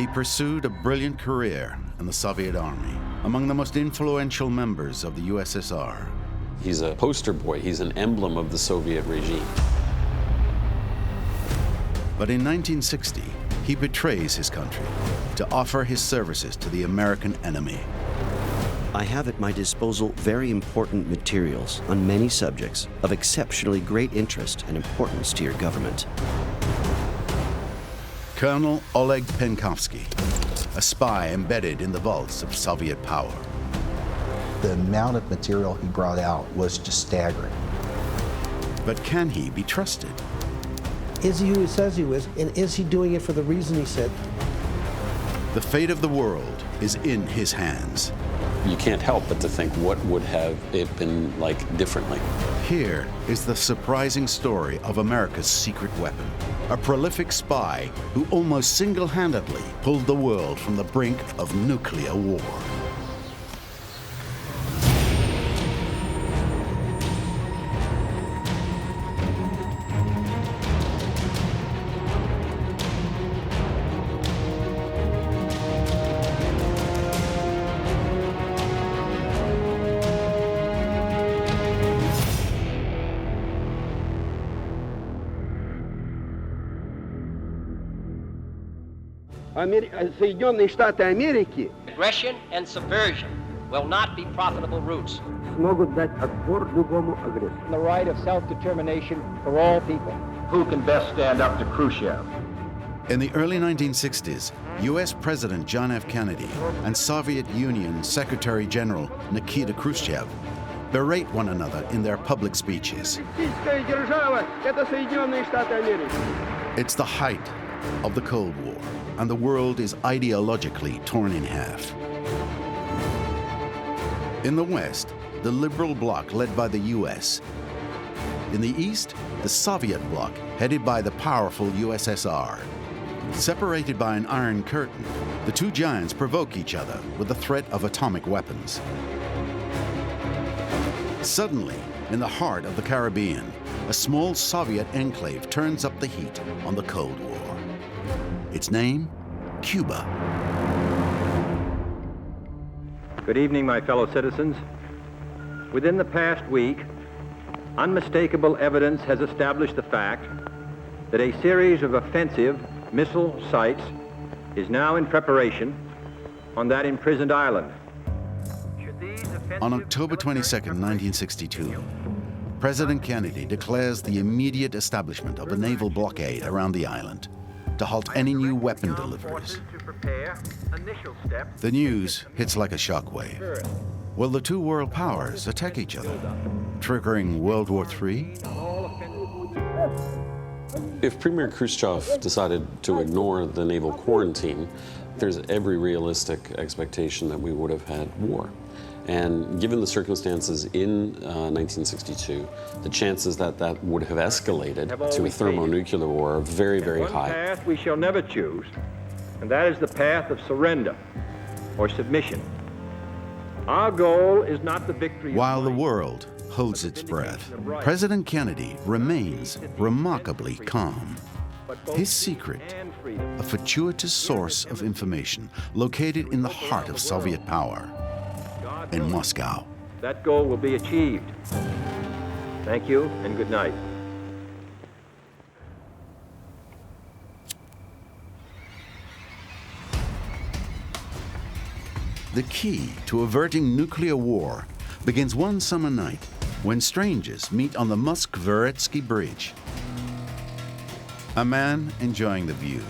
He pursued a brilliant career in the Soviet Army, among the most influential members of the USSR. He's a poster boy. He's an emblem of the Soviet regime. But in 1960, he betrays his country to offer his services to the American enemy. I have at my disposal very important materials on many subjects of exceptionally great interest and importance to your government. Colonel Oleg Penkovsky, a spy embedded in the vaults of Soviet power. The amount of material he brought out was just staggering. But can he be trusted? Is he who he says he is, and is he doing it for the reason he said? The fate of the world is in his hands. You can't help but to think, what would have it been like differently? Here is the surprising story of America's secret weapon, a prolific spy who almost single-handedly pulled the world from the brink of nuclear war. Соединенные Штаты Америки Aggression and subversion will not be profitable routes. смогут дать отпор любому агрессору. The right of self-determination for all people. Who can best stand up to Khrushchev? In the early 1960s, U.S. President John F. Kennedy and Soviet Union Secretary General Nikita Khrushchev berate one another in their public speeches. Российская держава – это Соединенные Штаты Америки. It's the height of the Cold War, and the world is ideologically torn in half. In the West, the liberal bloc led by the US. In the East, the Soviet bloc headed by the powerful USSR. Separated by an iron curtain, the two giants provoke each other with the threat of atomic weapons. Suddenly, in the heart of the Caribbean, a small Soviet enclave turns up the heat on the Cold War. Its name, Cuba. Good evening, my fellow citizens. Within the past week, unmistakable evidence has established the fact that a series of offensive missile sites is now in preparation on that imprisoned island. On October 22, 1962, President Kennedy declares the immediate establishment of a naval blockade around the island to halt any new weapon deliveries. The news hits like a shockwave. Will the two world powers attack each other, triggering World War III? If Premier Khrushchev decided to ignore the naval quarantine, there's every realistic expectation that we would have had war. And given the circumstances in 1962, the chances that that would have escalated to a thermonuclear war are very, very high. One path we shall never choose, and that is the path of surrender or submission. Our goal is not the victory. While the world holds its breath, President Kennedy remains remarkably calm. His secret, a fortuitous source of information located in the heart of Soviet power, in Moscow. That goal will be achieved. Thank you and good night. The key to averting nuclear war begins one summer night when strangers meet on the Moskvoretsky Bridge. A man enjoying the view,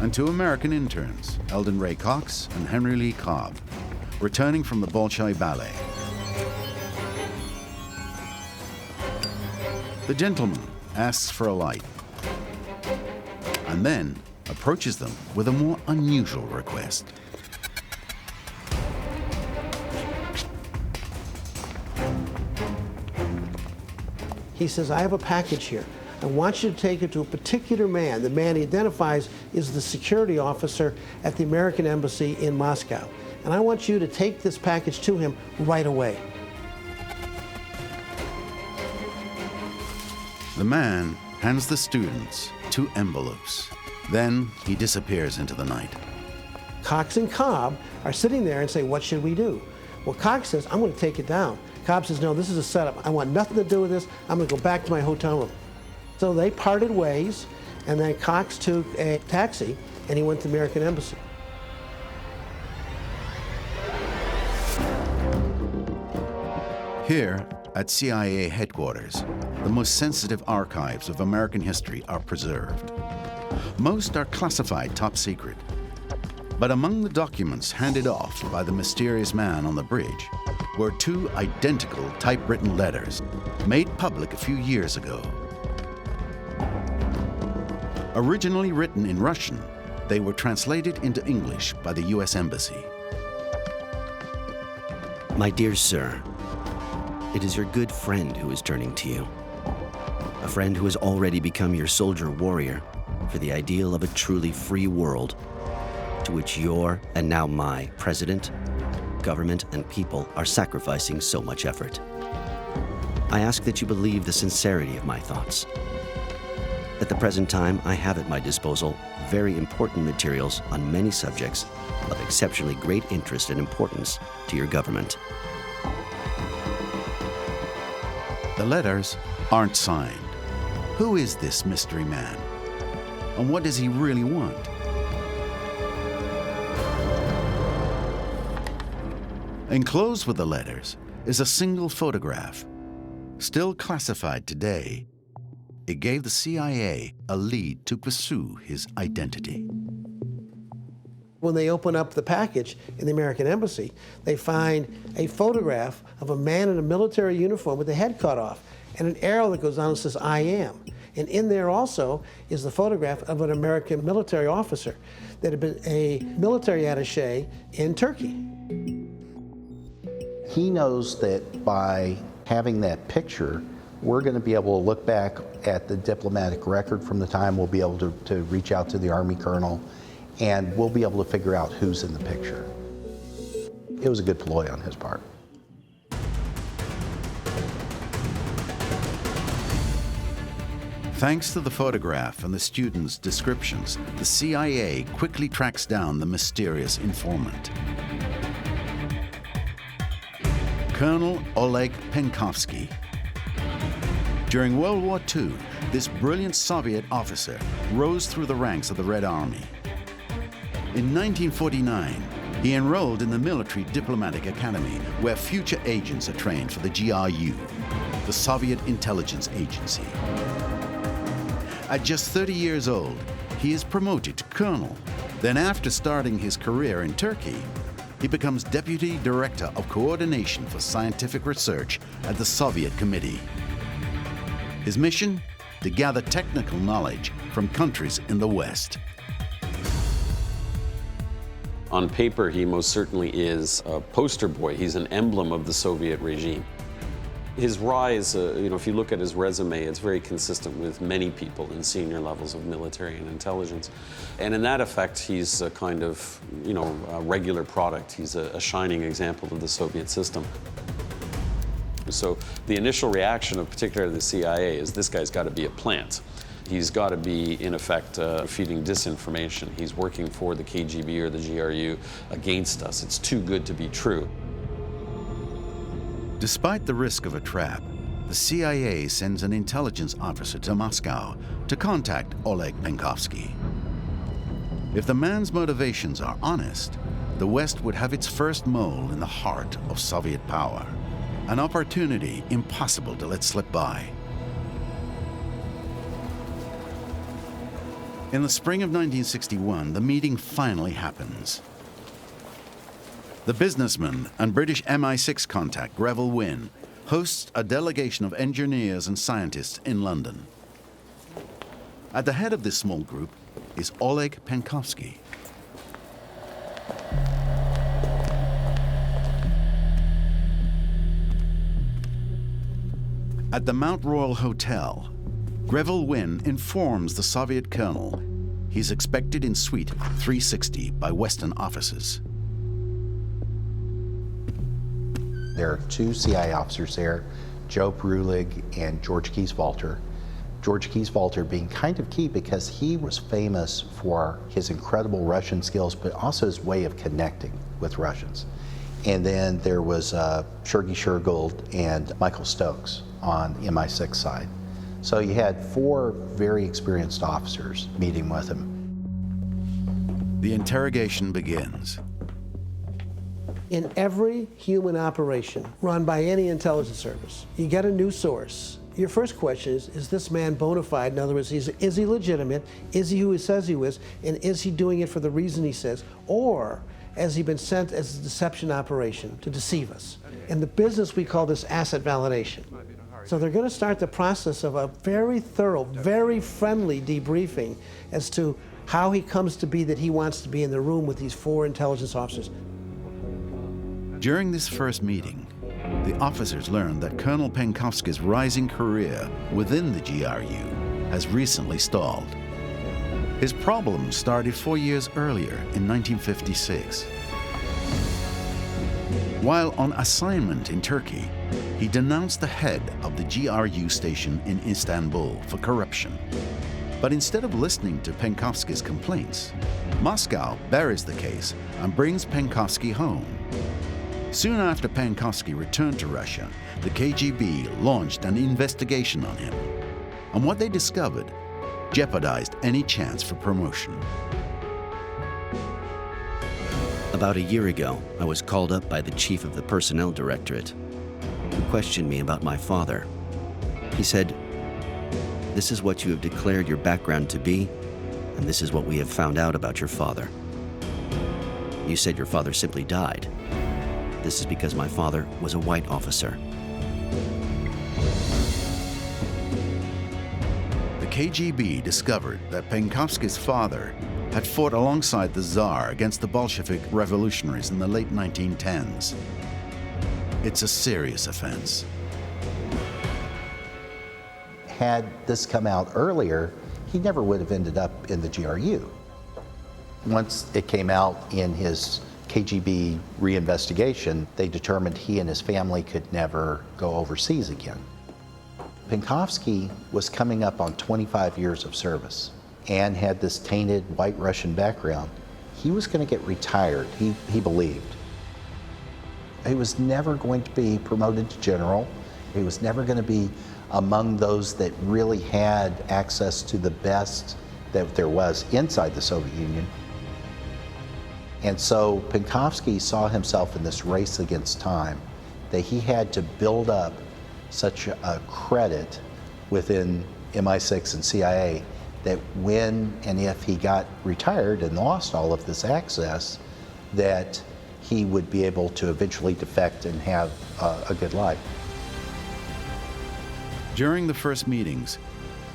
and two American interns, Eldon Ray Cox and Henry Lee Cobb, returning from the Bolshoi Ballet. The gentleman asks for a light, and then approaches them with a more unusual request. He says, I have a package here. I want you to take it to a particular man. The man he identifies is the security officer at the American Embassy in Moscow. And I want you to take this package to him right away. The man hands the students two envelopes. Then he disappears into the night. Cox and Cobb are sitting there and say, what should we do? Well, Cox says, I'm going to take it down. Cobb says, no, this is a setup. I want nothing to do with this. I'm going to go back to my hotel room. So they parted ways, and then Cox took a taxi, and he went to the American Embassy. Here at CIA headquarters, the most sensitive archives of American history are preserved. Most are classified top secret. But among the documents handed off by the mysterious man on the bridge were 2 identical typewritten letters made public a few years ago. Originally written in Russian, they were translated into English by the U.S. Embassy. My dear sir, it is your good friend who is turning to you. A friend who has already become your soldier warrior for the ideal of a truly free world, to which your, and now my, president, government, and people are sacrificing so much effort. I ask that you believe the sincerity of my thoughts. At the present time, I have at my disposal very important materials on many subjects of exceptionally great interest and importance to your government. The letters aren't signed. Who is this mystery man? And what does he really want? Enclosed with the letters is a single photograph. Still classified today, it gave the CIA a lead to pursue his identity. When they open up the package in the American Embassy, they find a photograph of a man in a military uniform with the head cut off and an arrow that goes down and says, I am. And in there also is the photograph of an American military officer that had been a military attaché in Turkey. He knows that by having that picture, we're going to be able to look back at the diplomatic record from the time. We'll be able to reach out to the Army colonel, and we'll be able to figure out who's in the picture. It was a good ploy on his part. Thanks to the photograph and the students' descriptions, the CIA quickly tracks down the mysterious informant. Colonel Oleg Penkovsky. During World War II, this brilliant Soviet officer rose through the ranks of the Red Army. In 1949, he enrolled in the Military Diplomatic Academy, where future agents are trained for the GRU, the Soviet intelligence agency. At just 30 years old, he is promoted to colonel. Then after starting his career in Turkey, he becomes Deputy Director of Coordination for Scientific Research at the Soviet Committee. His mission? To gather technical knowledge from countries in the West. On paper, he most certainly is a poster boy. He's an emblem of the Soviet regime. His rise, if you look at his resume, it's very consistent with many people in senior levels of military and intelligence. And in that effect, he's a kind of, a regular product. He's a shining example of the Soviet system. So the initial reaction of particularly the CIA is this guy's got to be a plant. He's got to be, in effect, feeding disinformation. He's working for the KGB or the GRU against us. It's too good to be true. Despite the risk of a trap, the CIA sends an intelligence officer to Moscow to contact Oleg Penkovsky. If the man's motivations are honest, the West would have its first mole in the heart of Soviet power, an opportunity impossible to let slip by. In the spring of 1961, the meeting finally happens. The businessman and British MI6 contact Greville Wynne hosts a delegation of engineers and scientists in London. At the head of this small group is Oleg Penkovsky. At the Mount Royal Hotel, Greville Wynne informs the Soviet colonel he's expected in Suite 360 by Western officers. There are 2 CIA officers there, Joe Brulig and George Kieswalter, George Kieswalter being kind of key because he was famous for his incredible Russian skills, but also his way of connecting with Russians. And then there was Sergei Shergold and Michael Stokes on the MI6 side. So you had 4 very experienced officers meeting with him. The interrogation begins. In every human operation run by any intelligence service, you get a new source. Your first question is this man bona fide? In other words, is he legitimate? Is he who he says he is? And is he doing it for the reason he says? Or has he been sent as a deception operation to deceive us? In the business, we call this asset validation. So they're going to start the process of a very thorough, very friendly debriefing as to how he comes to be that he wants to be in the room with these 4 intelligence officers. During this first meeting, the officers learned that Colonel Penkovsky's rising career within the GRU has recently stalled. His problems started 4 years earlier in 1956. While on assignment in Turkey, he denounced the head of the GRU station in Istanbul for corruption. But instead of listening to Penkovsky's complaints, Moscow buries the case and brings Penkovsky home. Soon after Penkovsky returned to Russia, the KGB launched an investigation on him. And what they discovered jeopardized any chance for promotion. About a year ago, I was called up by the chief of the Personnel Directorate, who questioned me about my father. He said, "This is what you have declared your background to be, and this is what we have found out about your father. You said your father simply died. This is because my father was a white officer." The KGB discovered that Penkovsky's father had fought alongside the Tsar against the Bolshevik revolutionaries in the late 1910s. It's a serious offense. Had this come out earlier, he never would have ended up in the GRU. Once it came out in his KGB reinvestigation, they determined he and his family could never go overseas again. Penkovsky was coming up on 25 years of service and had this tainted white Russian background. He was going to get retired, he believed. He was never going to be promoted to general. He was never going to be among those that really had access to the best that there was inside the Soviet Union. And so Penkovsky saw himself in this race against time, that he had to build up such a credit within MI6 and CIA that when and if he got retired and lost all of this access, that he would be able to eventually defect and have a good life. During the first meetings,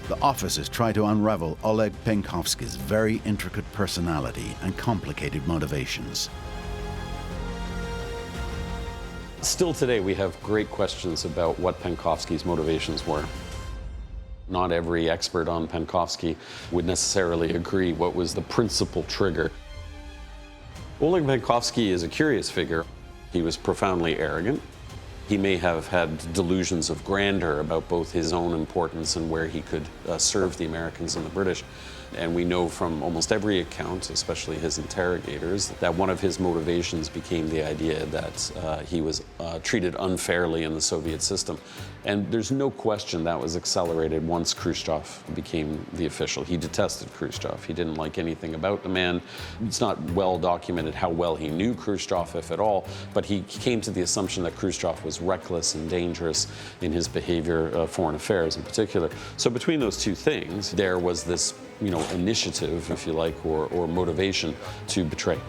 the officers try to unravel Oleg Penkovsky's very intricate personality and complicated motivations. Still today, we have great questions about what Penkovsky's motivations were. Not every expert on Penkovsky would necessarily agree what was the principal trigger. Oleg Penkovsky is a curious figure. He was profoundly arrogant. He may have had delusions of grandeur about both his own importance and where he could serve the Americans and the British. And we know from almost every account, especially his interrogators, that one of his motivations became the idea that he was treated unfairly in the Soviet system. And there's no question that was accelerated once Khrushchev became the official. He detested Khrushchev. He didn't like anything about the man. It's not well documented how well he knew Khrushchev, if at all, but he came to the assumption that Khrushchev was reckless and dangerous in his behavior, foreign affairs in particular. So between those two things, there was this initiative, if you like, or motivation to betray.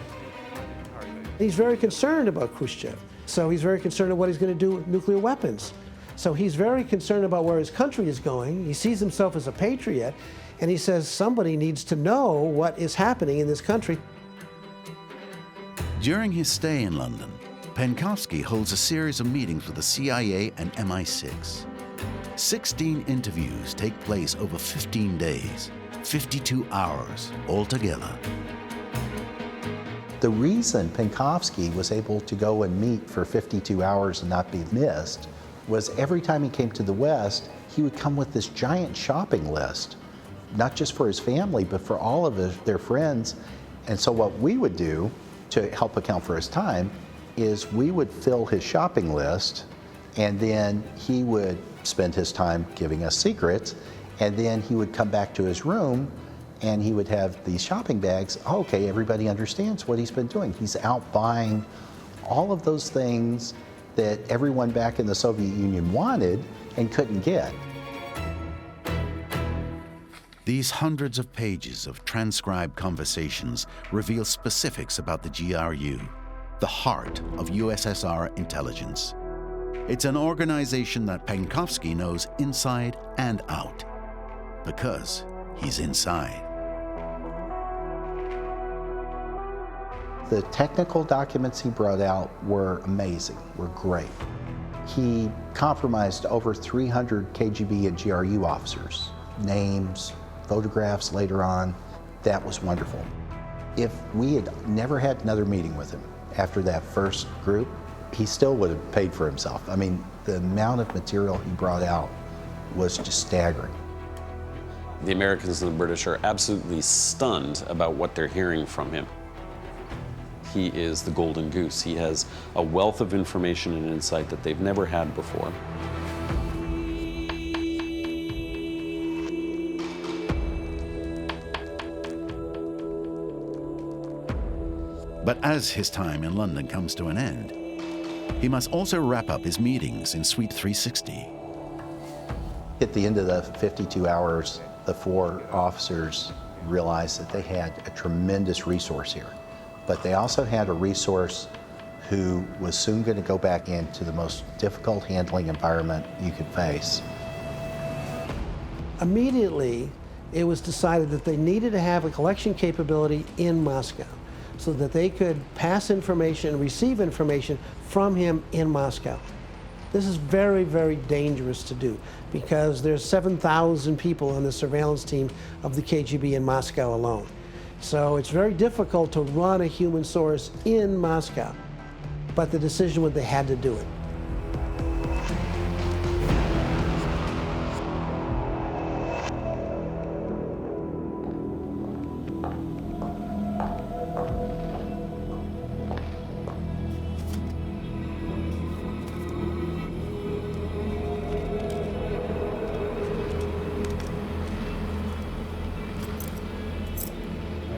He's very concerned about Khrushchev. So he's very concerned about what he's going to do with nuclear weapons. So he's very concerned about where his country is going. He sees himself as a patriot, and he says somebody needs to know what is happening in this country. During his stay in London, Penkovsky holds a series of meetings with the CIA and MI6. 16 interviews take place over 15 days. 52 hours altogether. The reason Penkovsky was able to go and meet for 52 hours and not be missed was every time he came to the West, he would come with this giant shopping list, not just for his family, but for all of their friends. And so what we would do to help account for his time is we would fill his shopping list, and then he would spend his time giving us secrets, and then he would come back to his room and he would have these shopping bags. Okay, everybody understands what he's been doing. He's out buying all of those things that everyone back in the Soviet Union wanted and couldn't get. These hundreds of pages of transcribed conversations reveal specifics about the GRU, the heart of USSR intelligence. It's an organization that Penkovsky knows inside and out, because he's inside. The technical documents he brought out were amazing, were great. He compromised over 300 KGB and GRU officers, names, photographs later on. That was wonderful. If we had never had another meeting with him after that first group, he still would have paid for himself. I mean, the amount of material he brought out was just staggering. The Americans and the British are absolutely stunned about what they're hearing from him. He is the golden goose. He has a wealth of information and insight that they've never had before. But as his time in London comes to an end, he must also wrap up his meetings in Suite 360. At the end of the 52 hours, the 4 officers realized that they had a tremendous resource here. But they also had a resource who was soon going to go back into the most difficult handling environment you could face. Immediately, it was decided that they needed to have a collection capability in Moscow so that they could pass information and receive information from him in Moscow. This is very, very dangerous to do because there's 7,000 people on the surveillance team of the KGB in Moscow alone. So it's very difficult to run a human source in Moscow. But the decision was they had to do it.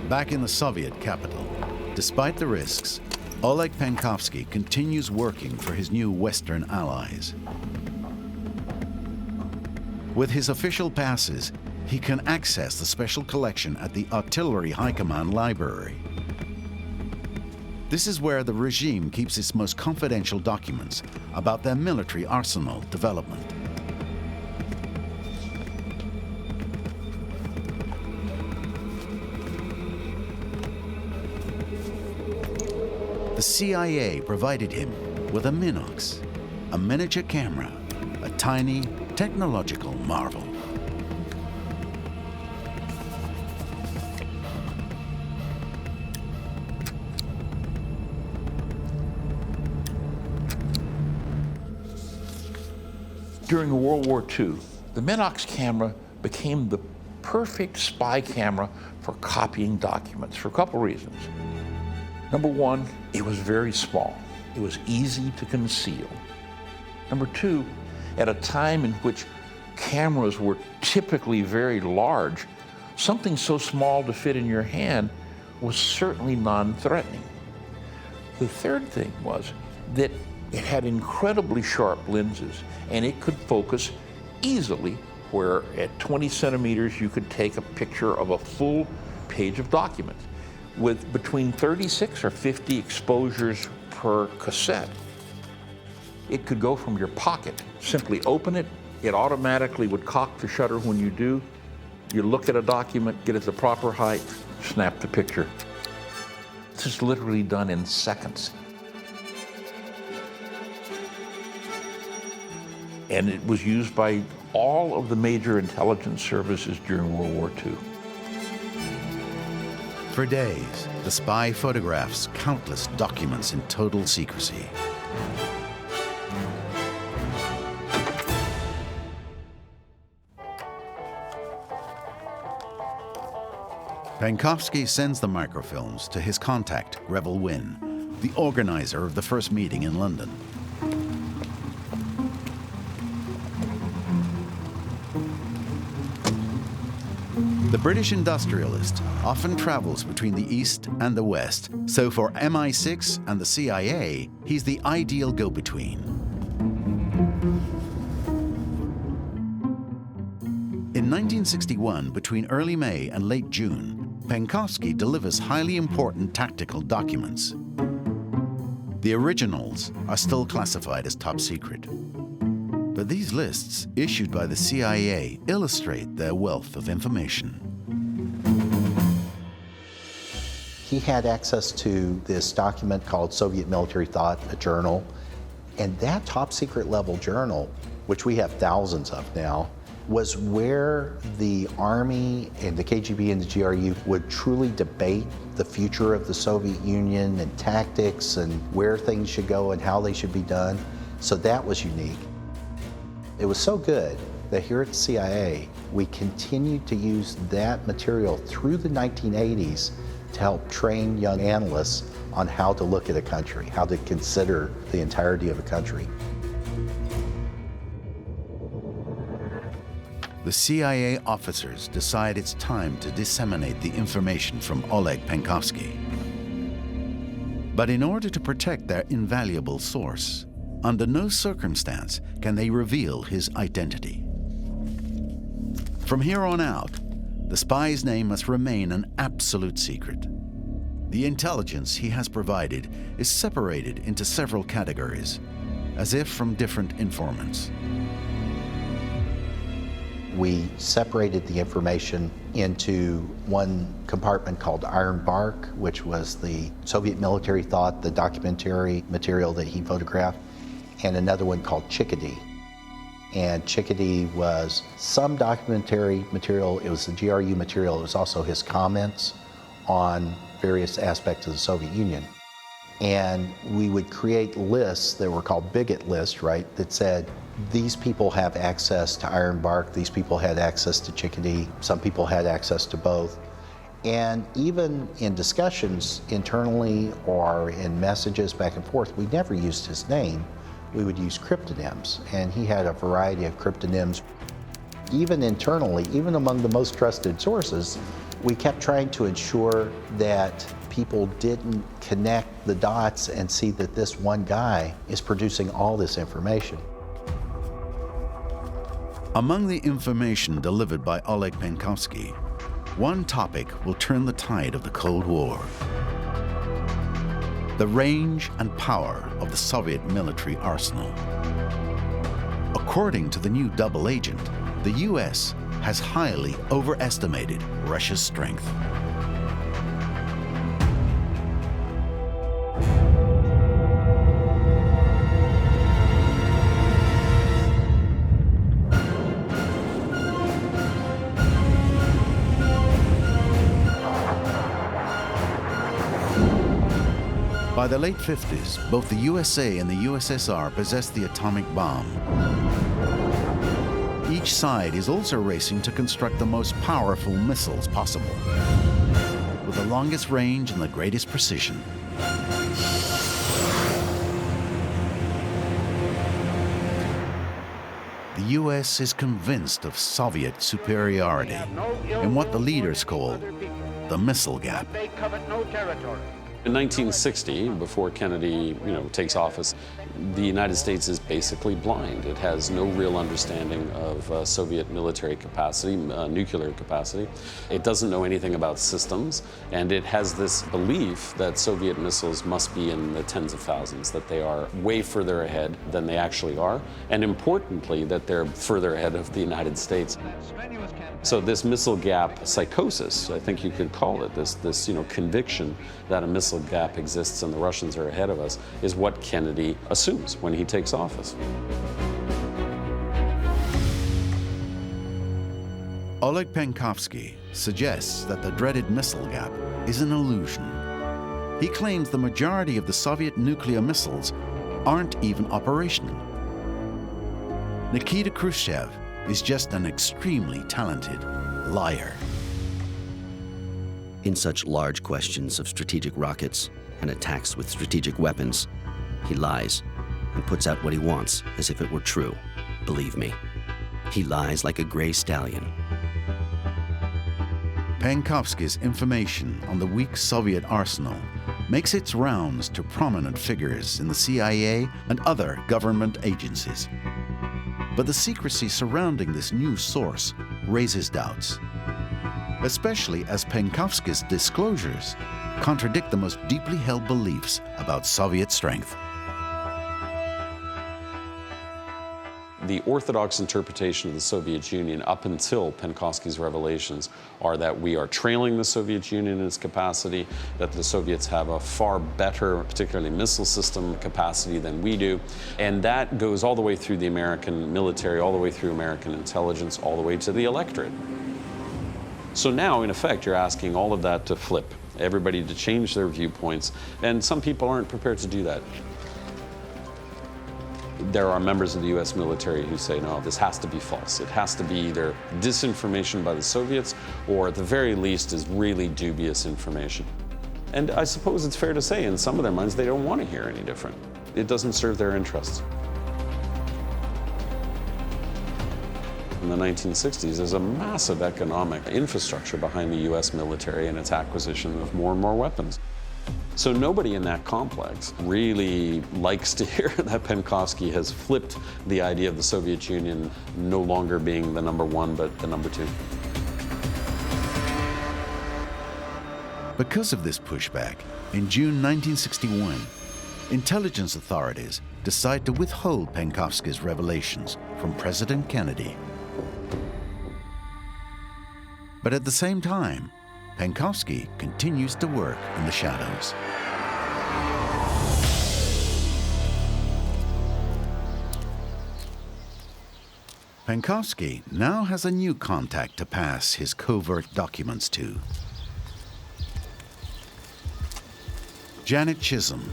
Back in the Soviet capital, despite the risks, Oleg Penkovsky continues working for his new Western allies. With his official passes, he can access the special collection at the Artillery High Command Library. This is where the regime keeps its most confidential documents about their military arsenal development. The CIA provided him with a Minox, a miniature camera, a tiny technological marvel. During World War II, the Minox camera became the perfect spy camera for copying documents for a couple reasons. Number one, it was very small. It was easy to conceal. Number two, at a time in which cameras were typically very large, something so small to fit in your hand was certainly non-threatening. The third thing was that it had incredibly sharp lenses and it could focus easily, where at 20 centimeters you could take a picture of a full page of documents with between 36 or 50 exposures per cassette. It could go from your pocket. Simply open it, it automatically would cock the shutter when you do. You look at a document, get it the proper height, snap the picture. This is literally done in seconds. And it was used by all of the major intelligence services during World War II. For days, the spy photographs countless documents in total secrecy. Penkovsky sends the microfilms to his contact, Greville Wynne, the organizer of the first meeting in London. The British industrialist often travels between the East and the West, so for MI6 and the CIA, he's the ideal go-between. In 1961, between early May and late June, Penkovsky delivers highly important tactical documents. The originals are still classified as top secret. But these lists, issued by the CIA, illustrate their wealth of information. He had access to this document called Soviet Military Thought, a journal, and that top secret level journal, which we have thousands of now, was where the Army and the KGB and the GRU would truly debate the future of the Soviet Union and tactics and where things should go and how they should be done. So that was unique. It was so good that here at the CIA, we continued to use that material through the 1980s to help train young analysts on how to look at a country, how to consider the entirety of a country. The CIA officers decide it's time to disseminate the information from Oleg Penkovsky. But in order to protect their invaluable source, under no circumstance can they reveal his identity. From here on out, the spy's name must remain an absolute secret. The intelligence he has provided is separated into several categories, as if from different informants. We separated the information into one compartment called Iron Bark, which was the Soviet military thought, the documentary material that he photographed, and another one called Chickadee. And Chickadee was some documentary material, it was the GRU material, it was also his comments on various aspects of the Soviet Union. And we would create lists that were called bigot lists, right, that said, these people have access to Iron Bark, these people had access to Chickadee, some people had access to both. And even in discussions internally or in messages back and forth, we never used his name. We would use cryptonyms, and he had a variety of cryptonyms. Even internally, even among the most trusted sources, we kept trying to ensure that people didn't connect the dots and see that this one guy is producing all this information. Among the information delivered by Oleg Penkovsky, one topic will turn the tide of the Cold War. The range and power of the Soviet military arsenal. According to the new double agent, the US has highly overestimated Russia's strength. By the late 50s, both the USA and the USSR possessed the atomic bomb. Each side is also racing to construct the most powerful missiles possible, with the longest range and the greatest precision. The US is convinced of Soviet superiority in what the leaders call the missile gap. They covet no territory. In 1960, before Kennedy, takes office, the United States is basically blind. It has no real understanding of Soviet military capacity, nuclear capacity. It doesn't know anything about systems, and it has this belief that Soviet missiles must be in the tens of thousands, that they are way further ahead than they actually are, and importantly, that they're further ahead of the United States. So this missile gap psychosis, I think you could call it, this conviction that a missile gap exists and the Russians are ahead of us, is what Kennedy assumes when he takes office. Oleg Penkovsky suggests that the dreaded missile gap is an illusion. He claims the majority of the Soviet nuclear missiles aren't even operational. Nikita Khrushchev is just an extremely talented liar. In such large questions of strategic rockets and attacks with strategic weapons, he lies and puts out what he wants as if it were true. Believe me, he lies like a gray stallion. Penkovsky's information on the weak Soviet arsenal makes its rounds to prominent figures in the CIA and other government agencies. But the secrecy surrounding this new source raises doubts, especially as Penkovsky's disclosures contradict the most deeply held beliefs about Soviet strength. The orthodox interpretation of the Soviet Union up until Penkovsky's revelations are that we are trailing the Soviet Union in its capacity, that the Soviets have a far better, particularly missile system capacity than we do. And that goes all the way through the American military, all the way through American intelligence, all the way to the electorate. So now, in effect, you're asking all of that to flip, everybody to change their viewpoints, and some people aren't prepared to do that. There are members of the US military who say, no, this has to be false. It has to be either disinformation by the Soviets or at the very least is really dubious information. And I suppose it's fair to say in some of their minds they don't want to hear any different. It doesn't serve their interests. In the 1960s, there's a massive economic infrastructure behind the US military and its acquisition of more and more weapons. So nobody in that complex really likes to hear that Penkovsky has flipped the idea of the Soviet Union no longer being the number one, but the number two. Because of this pushback, in June 1961, intelligence authorities decide to withhold Penkovsky's revelations from President Kennedy. But at the same time, Penkovsky continues to work in the shadows. Penkovsky now has a new contact to pass his covert documents to. Janet Chisholm,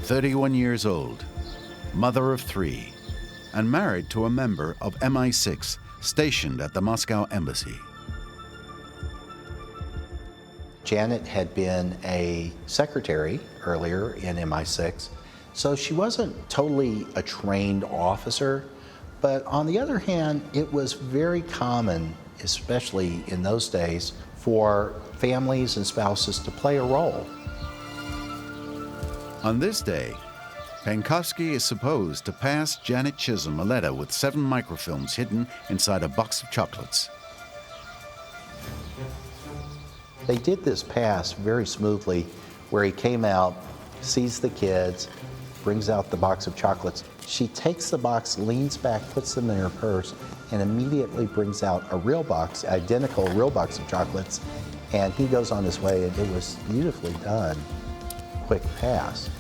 31 years old, mother of 3, and married to a member of MI6 stationed at the Moscow embassy. Janet had been a secretary earlier in MI6, so she wasn't totally a trained officer, but on the other hand, it was very common, especially in those days, for families and spouses to play a role. On this day, Penkovsky is supposed to pass Janet Chisholm a letter with 7 microfilms hidden inside a box of chocolates. They did this pass very smoothly, where he came out, sees the kids, brings out the box of chocolates. She takes the box, leans back, puts them in her purse, and immediately brings out a real box, identical real box of chocolates, and he goes on his way, and it was beautifully done. Quick pass.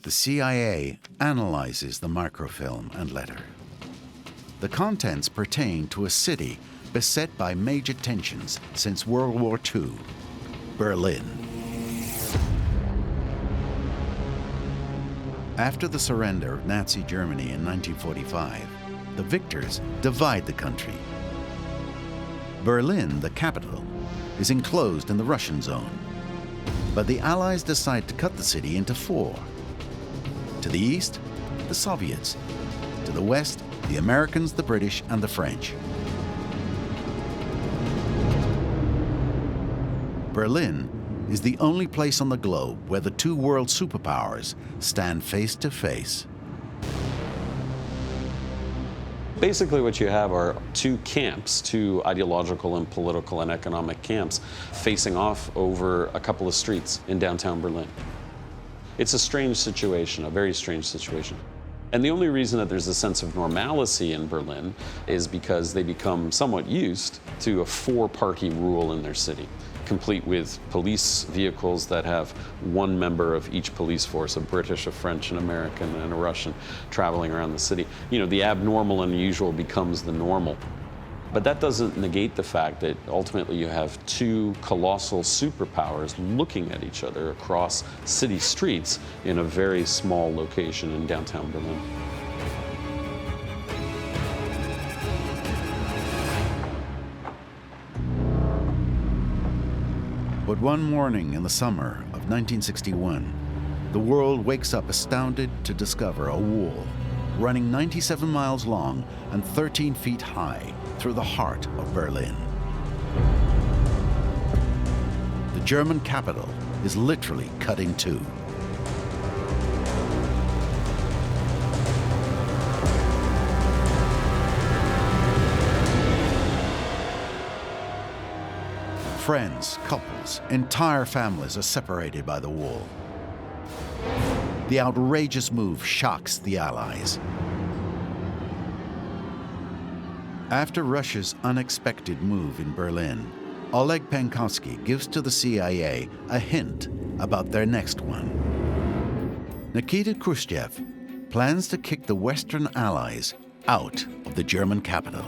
The CIA analyzes the microfilm and letter. The contents pertain to a city beset by major tensions since World War II, Berlin. After the surrender of Nazi Germany in 1945, the victors divide the country. Berlin, the capital, is enclosed in the Russian zone, but the Allies decide to cut the city into 4. To the east, the Soviets. To the west, the Americans, the British, and the French. Berlin is the only place on the globe where the 2 world superpowers stand face to face. Basically what you have are 2 camps, 2 ideological and political and economic camps, facing off over a couple of streets in downtown Berlin. It's a strange situation, a very strange situation. And the only reason that there's a sense of normalcy in Berlin is because they become somewhat used to a 4-party rule in their city, complete with police vehicles that have 1 member of each police force, a British, a French, an American, and a Russian, traveling around the city. You know, the abnormal and unusual becomes the normal. But that doesn't negate the fact that ultimately you have 2 colossal superpowers looking at each other across city streets in a very small location in downtown Berlin. one morning in the summer of 1961, the world wakes up astounded to discover a wall running 97 miles long and 13 feet high through the heart of Berlin. The German capital is literally cut in two. Friends, couples, entire families are separated by the wall. The outrageous move shocks the Allies. After Russia's unexpected move in Berlin, Oleg Penkovsky gives to the CIA a hint about their next one. Nikita Khrushchev plans to kick the Western Allies out of the German capital.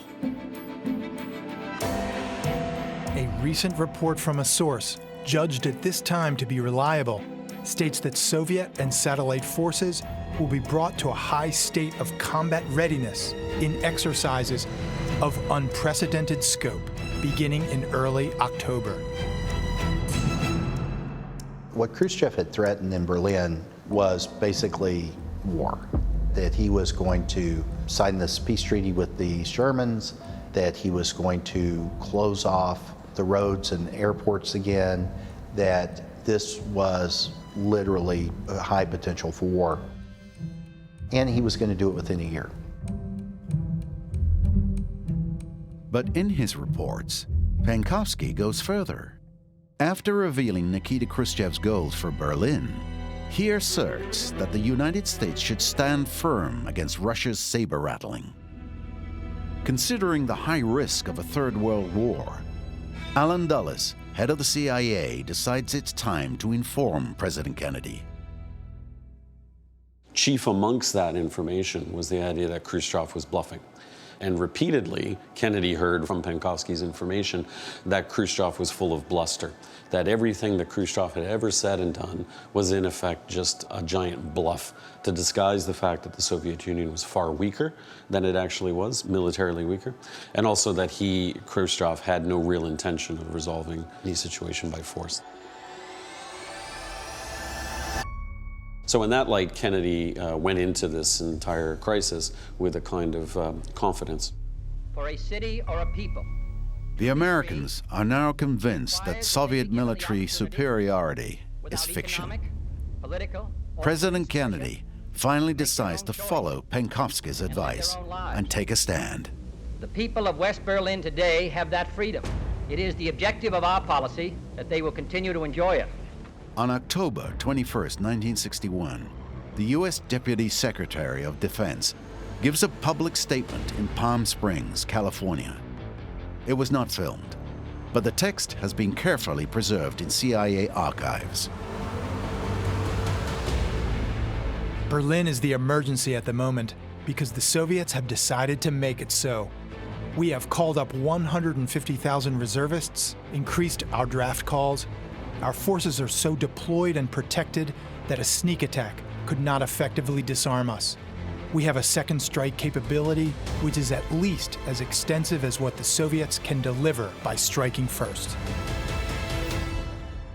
A recent report from a source, judged at this time to be reliable, states that Soviet and satellite forces will be brought to a high state of combat readiness in exercises of unprecedented scope, beginning in early October. What Khrushchev had threatened in Berlin was basically war, that he was going to sign this peace treaty with the Germans, that he was going to close off the roads and airports again, that this was literally a high potential for war. And he was going to do it within a year. But in his reports, Penkovsky goes further. After revealing Nikita Khrushchev's goals for Berlin, he asserts that the United States should stand firm against Russia's saber-rattling. Considering the high risk of a Third World War, Allen Dulles, head of the CIA, decides it's time to inform President Kennedy. Chief amongst that information was the idea that Khrushchev was bluffing. And repeatedly, Kennedy heard from Penkovsky's information that Khrushchev was full of bluster, that everything that Khrushchev had ever said and done was in effect just a giant bluff to disguise the fact that the Soviet Union was far weaker than it actually was, militarily weaker, and also that Khrushchev, had no real intention of resolving the situation by force. So in that light, Kennedy went into this entire crisis with a kind of confidence. For a city or a people. The Americans are now convinced that Soviet military superiority is fiction. President Kennedy finally decides to follow Penkovsky's advice and take a stand. The people of West Berlin today have that freedom. It is the objective of our policy that they will continue to enjoy it. On October 21st, 1961, the U.S. Deputy Secretary of Defense gives a public statement in Palm Springs, California. It was not filmed, but the text has been carefully preserved in CIA archives. Berlin is the emergency at the moment because the Soviets have decided to make it so. We have called up 150,000 reservists, increased our draft calls. Our forces are so deployed and protected that a sneak attack could not effectively disarm us. We have a second strike capability, which is at least as extensive as what the Soviets can deliver by striking first.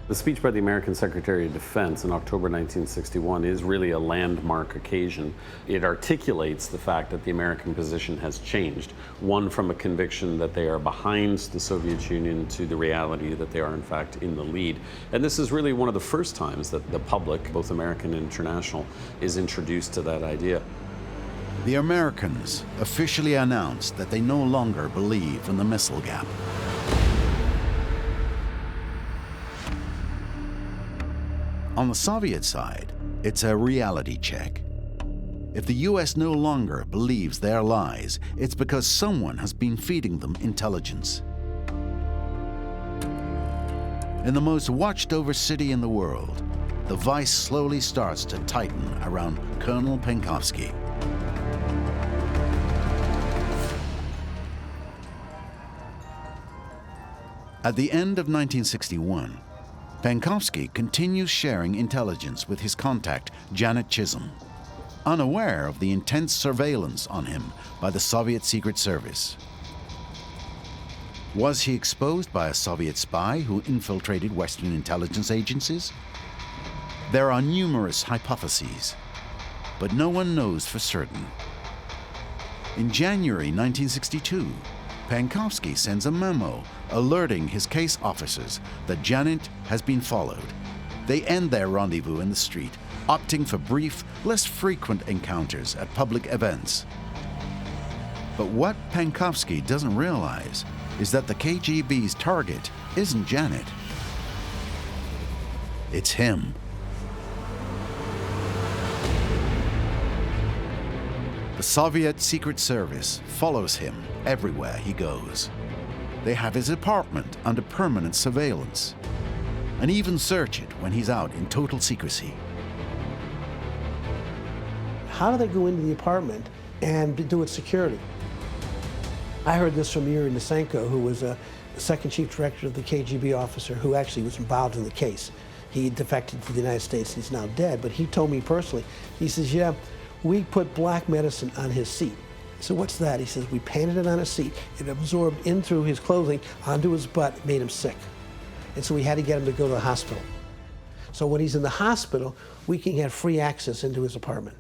The speech by the American Secretary of Defense in October 1961 is really a landmark occasion. It articulates the fact that the American position has changed, one from a conviction that they are behind the Soviet Union to the reality that they are in fact in the lead. And this is really one of the first times that the public, both American and international, is introduced to that idea. The Americans officially announced that they no longer believe in the missile gap. On the Soviet side, it's a reality check. If the US no longer believes their lies, it's because someone has been feeding them intelligence. In the most watched-over city in the world, the vice slowly starts to tighten around Colonel Penkovsky. At the end of 1961, Penkovsky continues sharing intelligence with his contact, Janet Chisholm, unaware of the intense surveillance on him by the Soviet Secret Service. Was he exposed by a Soviet spy who infiltrated Western intelligence agencies? There are numerous hypotheses, but no one knows for certain. In January 1962, Penkovsky sends a memo alerting his case officers that Janet has been followed. They end their rendezvous in the street, opting for brief, less frequent encounters at public events. But what Penkovsky doesn't realize is that the KGB's target isn't Janet. It's him. The Soviet Secret Service follows him everywhere he goes. They have his apartment under permanent surveillance and even search it when he's out in total secrecy. How do they go into the apartment and do its security? I heard this from Yuri Nisenko, who was a second chief director of the KGB officer who actually was involved in the case. He defected to the United States, he's now dead, but he told me personally, he says, yeah, we put black medicine on his seat. So what's that? He says, we painted it on his seat. It absorbed in through his clothing, onto his butt, made him sick. And so we had to get him to go to the hospital. So when he's in the hospital, we can have free access into his apartment.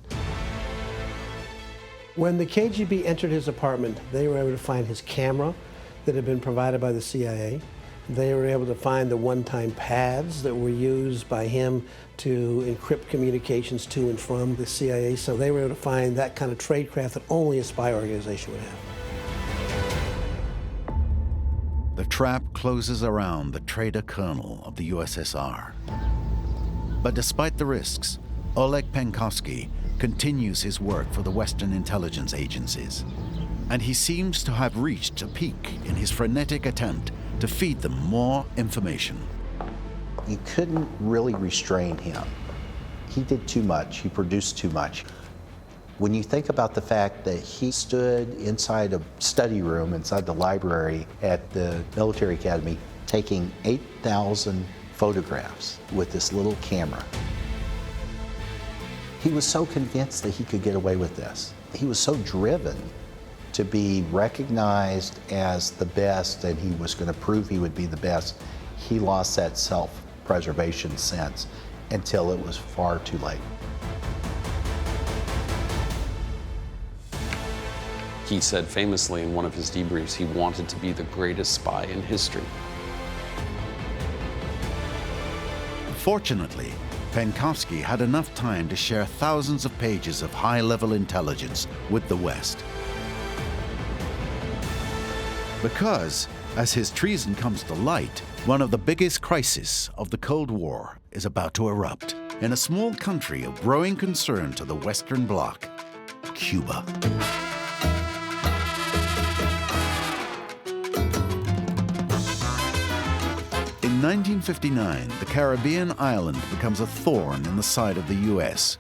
When the KGB entered his apartment, they were able to find his camera that had been provided by the CIA. They were able to find the one-time pads that were used by him to encrypt communications to and from the CIA. So they were able to find that kind of tradecraft that only a spy organization would have. The trap closes around the traitor colonel of the USSR. But despite the risks, Oleg Penkovsky continues his work for the Western intelligence agencies. And he seems to have reached a peak in his frenetic attempt to feed them more information. You couldn't really restrain him. He did too much, he produced too much. When you think about the fact that he stood inside a study room, inside the library at the military academy, taking 8,000 photographs with this little camera. He was so convinced that he could get away with this. He was so driven to be recognized as the best, and he was going to prove he would be the best. He lost that self-preservation sense until it was far too late. He said famously in one of his debriefs he wanted to be the greatest spy in history. Fortunately, Penkovsky had enough time to share thousands of pages of high-level intelligence with the West. Because, as his treason comes to light, one of the biggest crises of the Cold War is about to erupt in a small country of growing concern to the Western Bloc, Cuba. In 1959, the Caribbean island becomes a thorn in the side of the U.S.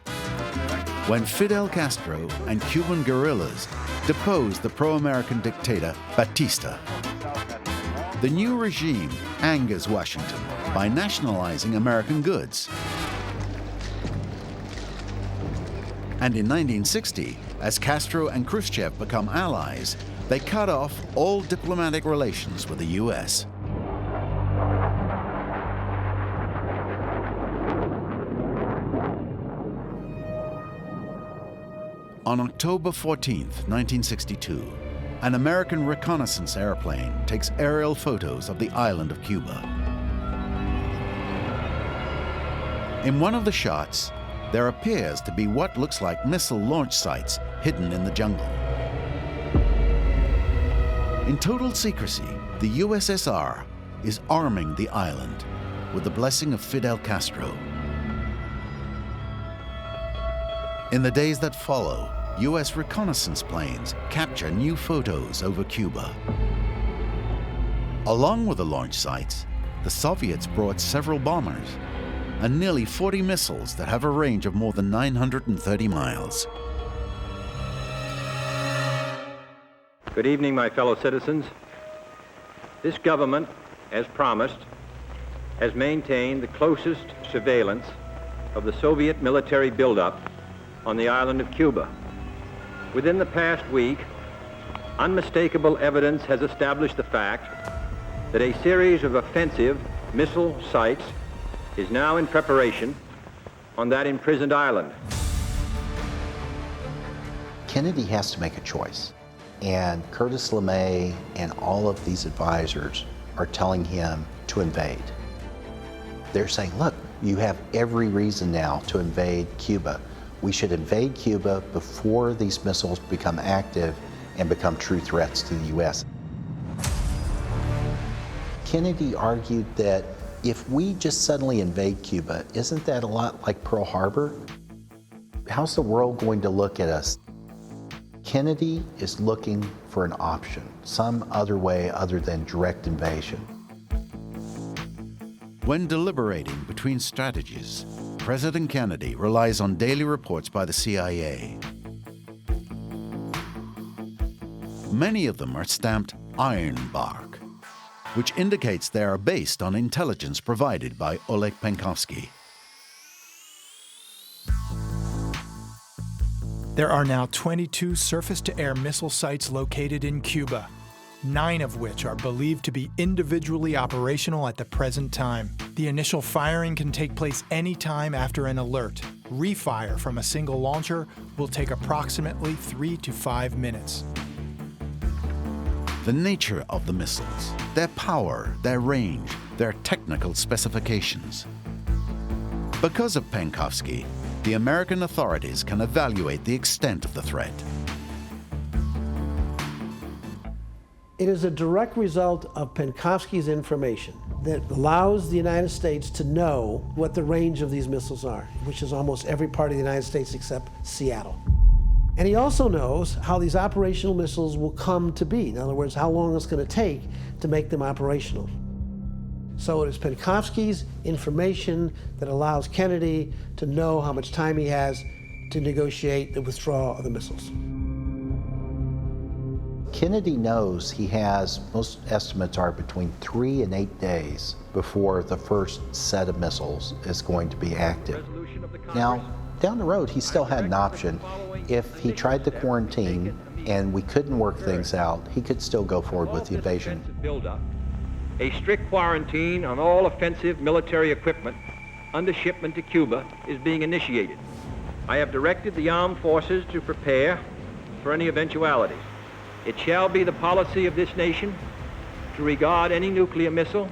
when Fidel Castro and Cuban guerrillas depose the pro-American dictator Batista. The new regime angers Washington by nationalizing American goods. And in 1960, as Castro and Khrushchev become allies, they cut off all diplomatic relations with the U.S. On October 14, 1962, an American reconnaissance airplane takes aerial photos of the island of Cuba. In one of the shots, there appears to be what looks like missile launch sites hidden in the jungle. In total secrecy, the USSR is arming the island with the blessing of Fidel Castro. In the days that follow, U.S. reconnaissance planes capture new photos over Cuba. Along with the launch sites, the Soviets brought several bombers and nearly 40 missiles that have a range of more than 930 miles. Good evening, my fellow citizens. This government, as promised, has maintained the closest surveillance of the Soviet military buildup on the island of Cuba. Within the past week, unmistakable evidence has established the fact that a series of offensive missile sites is now in preparation on that imprisoned island. Kennedy has to make a choice. And Curtis LeMay and all of these advisors are telling him to invade. They're saying, look, you have every reason now to invade Cuba. We should invade Cuba before these missiles become active and become true threats to the U.S. Kennedy argued that if we just suddenly invade Cuba, isn't that a lot like Pearl Harbor? How's the world going to look at us? Kennedy is looking for an option, some other way other than direct invasion. When deliberating between strategies, President Kennedy relies on daily reports by the CIA. Many of them are stamped ironbark, which indicates they are based on intelligence provided by Oleg Penkovsky. There are now 22 surface-to-air missile sites located in Cuba, 9 of which are believed to be individually operational at the present time. The initial firing can take place any time after an alert. Refire from a single launcher will take approximately 3 to 5 minutes. The nature of the missiles, their power, their range, their technical specifications. Because of Penkovsky, the American authorities can evaluate the extent of the threat. It is a direct result of Penkovsky's information that allows the United States to know what the range of these missiles are, which is almost every part of the United States except Seattle. And he also knows how these operational missiles will come to be. In other words, how long it's going to take to make them operational. So it is Penkovsky's information that allows Kennedy to know how much time he has to negotiate the withdrawal of the missiles. Kennedy knows he has, most estimates are between 3 and 8 days before the first set of missiles is going to be active. Now, down the road, he still had an option. If he tried to quarantine and we couldn't work things out, he could still go forward with the invasion. A strict quarantine on all offensive military equipment under shipment to Cuba is being initiated. I have directed the armed forces to prepare for any eventualities. It shall be the policy of this nation to regard any nuclear missile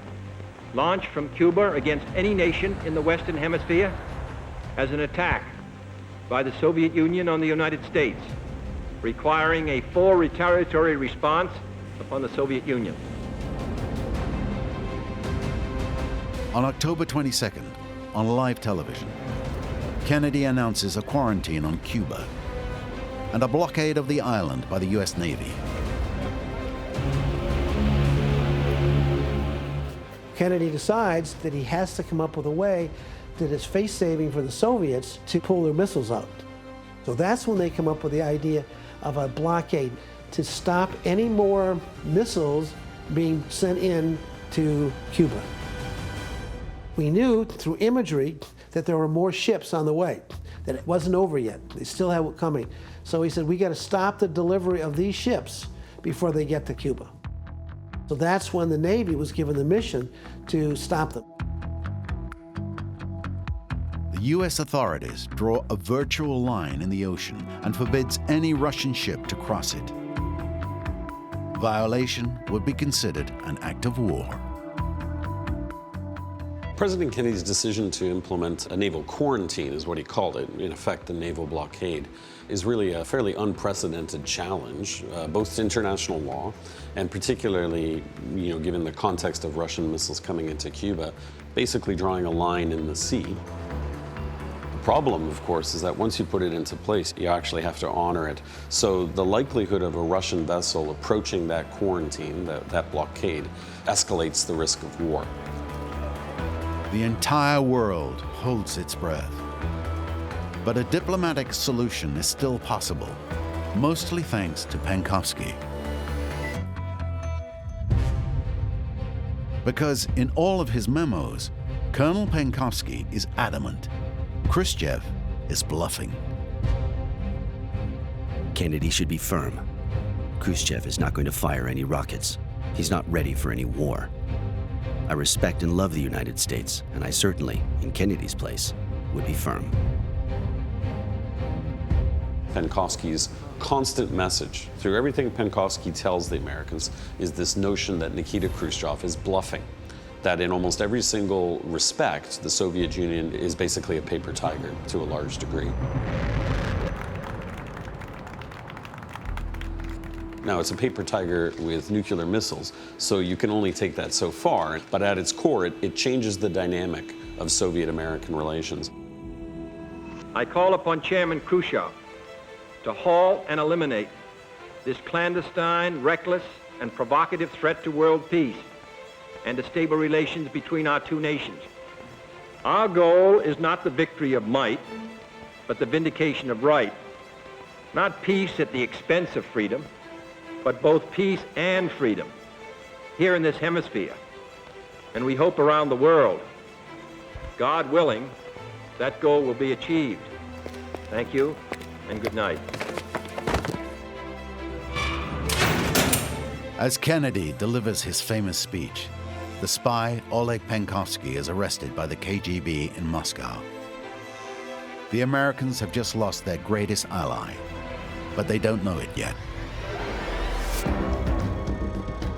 launched from Cuba against any nation in the Western Hemisphere as an attack by the Soviet Union on the United States, requiring a full retaliatory response upon the Soviet Union. On October 22nd, on live television, Kennedy announces a quarantine on Cuba and a blockade of the island by the U.S. Navy. Kennedy decides that he has to come up with a way that is face-saving for the Soviets to pull their missiles out. So that's when they come up with the idea of a blockade to stop any more missiles being sent in to Cuba. We knew through imagery that there were more ships on the way, that it wasn't over yet. They still had it coming. So he said, we got to stop the delivery of these ships before they get to Cuba. So that's when the Navy was given the mission to stop them. The U.S. authorities draw a virtual line in the ocean and forbids any Russian ship to cross it. Violation would be considered an act of war. President Kennedy's decision to implement a naval quarantine, is what he called it, in effect the naval blockade, is really a fairly unprecedented challenge, both to international law and particularly, given the context of Russian missiles coming into Cuba, basically drawing a line in the sea. The problem, of course, is that once you put it into place, you actually have to honor it. So the likelihood of a Russian vessel approaching that quarantine, that blockade, escalates the risk of war. The entire world holds its breath. But a diplomatic solution is still possible, mostly thanks to Penkovsky. Because in all of his memos, Colonel Penkovsky is adamant. Khrushchev is bluffing. Kennedy should be firm. Khrushchev is not going to fire any rockets. He's not ready for any war. I respect and love the United States, and I certainly, in Kennedy's place, would be firm. Penkovsky's constant message through everything Penkovsky tells the Americans is this notion that Nikita Khrushchev is bluffing, that in almost every single respect, the Soviet Union is basically a paper tiger to a large degree. Now, it's a paper tiger with nuclear missiles, so you can only take that so far, but at its core, it changes the dynamic of Soviet-American relations. I call upon Chairman Khrushchev to halt and eliminate this clandestine, reckless, and provocative threat to world peace and to stable relations between our two nations. Our goal is not the victory of might, but the vindication of right. Not peace at the expense of freedom, but both peace and freedom here in this hemisphere, and we hope around the world. God willing, that goal will be achieved. Thank you, and good night. As Kennedy delivers his famous speech, the spy Oleg Penkovsky is arrested by the KGB in Moscow. The Americans have just lost their greatest ally, but they don't know it yet.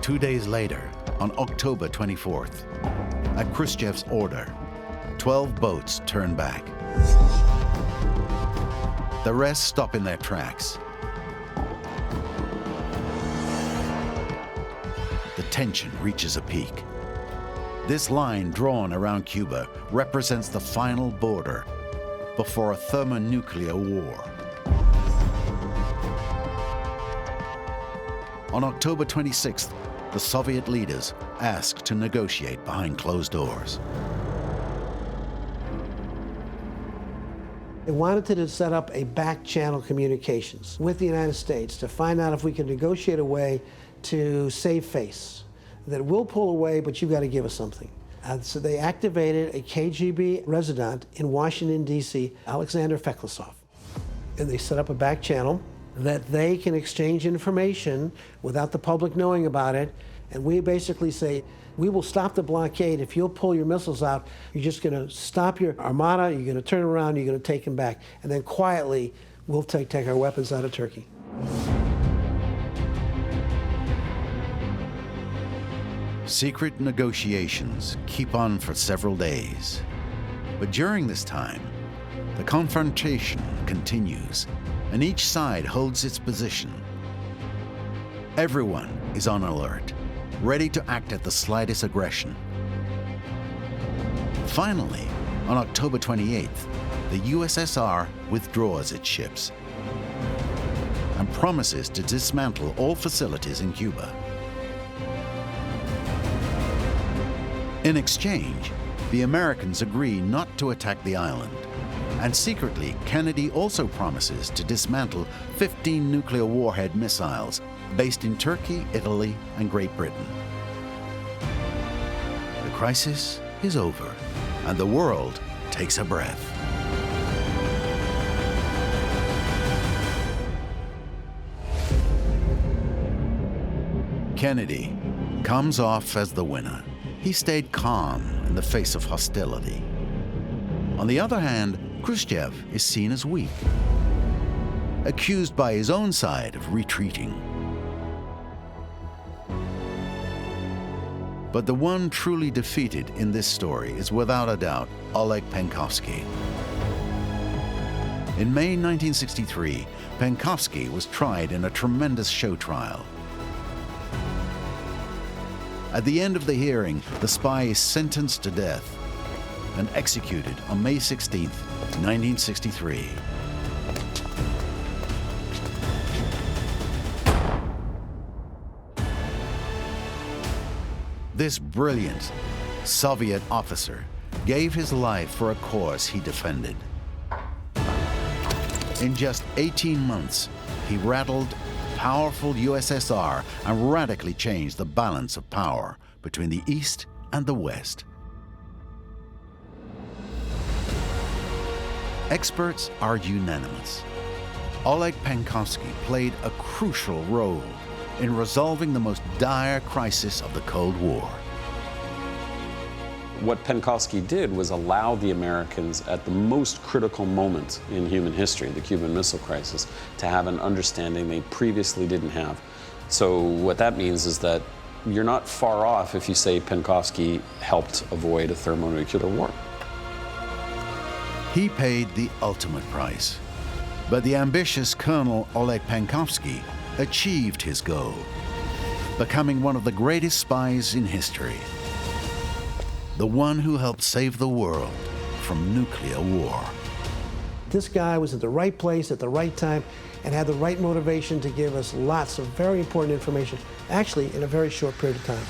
2 days later, on October 24th, at Khrushchev's order, 12 boats turn back. The rest stop in their tracks. The tension reaches a peak. This line drawn around Cuba represents the final border before a thermonuclear war. On October 26th, the Soviet leaders asked to negotiate behind closed doors. They wanted to set up a back-channel communications with the United States to find out if we could negotiate a way to save face. That we'll pull away, but you've got to give us something. So they activated a KGB resident in Washington, D.C., Alexander Feklisov. And they set up a back channel that they can exchange information without the public knowing about it. And we basically say, we will stop the blockade if you'll pull your missiles out. You're just going to stop your armada, you're going to turn around, you're going to take them back. And then quietly, we'll take our weapons out of Turkey. Secret negotiations keep on for several days. But during this time, the confrontation continues, and each side holds its position. Everyone is on alert, ready to act at the slightest aggression. Finally, on October 28th, the USSR withdraws its ships and promises to dismantle all facilities in Cuba. In exchange, the Americans agree not to attack the island, and secretly, Kennedy also promises to dismantle 15 nuclear warhead missiles based in Turkey, Italy, and Great Britain. The crisis is over, and the world takes a breath. Kennedy comes off as the winner. He stayed calm in the face of hostility. On the other hand, Khrushchev is seen as weak, accused by his own side of retreating. But the one truly defeated in this story is without a doubt Oleg Penkovsky. In May 1963, Penkovsky was tried in a tremendous show trial. At the end of the hearing, the spy is sentenced to death and executed on May 16, 1963. This brilliant Soviet officer gave his life for a cause he defended. In just 18 months, he rattled powerful USSR and radically changed the balance of power between the East and the West. Experts are unanimous. Oleg Penkovsky played a crucial role in resolving the most dire crisis of the Cold War. What Penkovsky did was allow the Americans at the most critical moment in human history, the Cuban Missile Crisis, to have an understanding they previously didn't have. So what that means is that you're not far off if you say Penkovsky helped avoid a thermonuclear war. He paid the ultimate price. But the ambitious Colonel Oleg Penkovsky achieved his goal, becoming one of the greatest spies in history. The one who helped save the world from nuclear war. This guy was at the right place at the right time and had the right motivation to give us lots of very important information, actually in a very short period of time.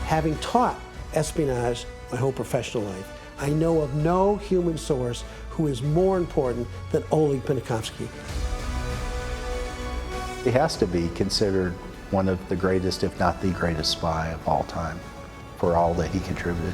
Having taught espionage my whole professional life, I know of no human source who is more important than Oleg Penkovsky. He has to be considered one of the greatest, if not the greatest spy of all time, for all that he contributed.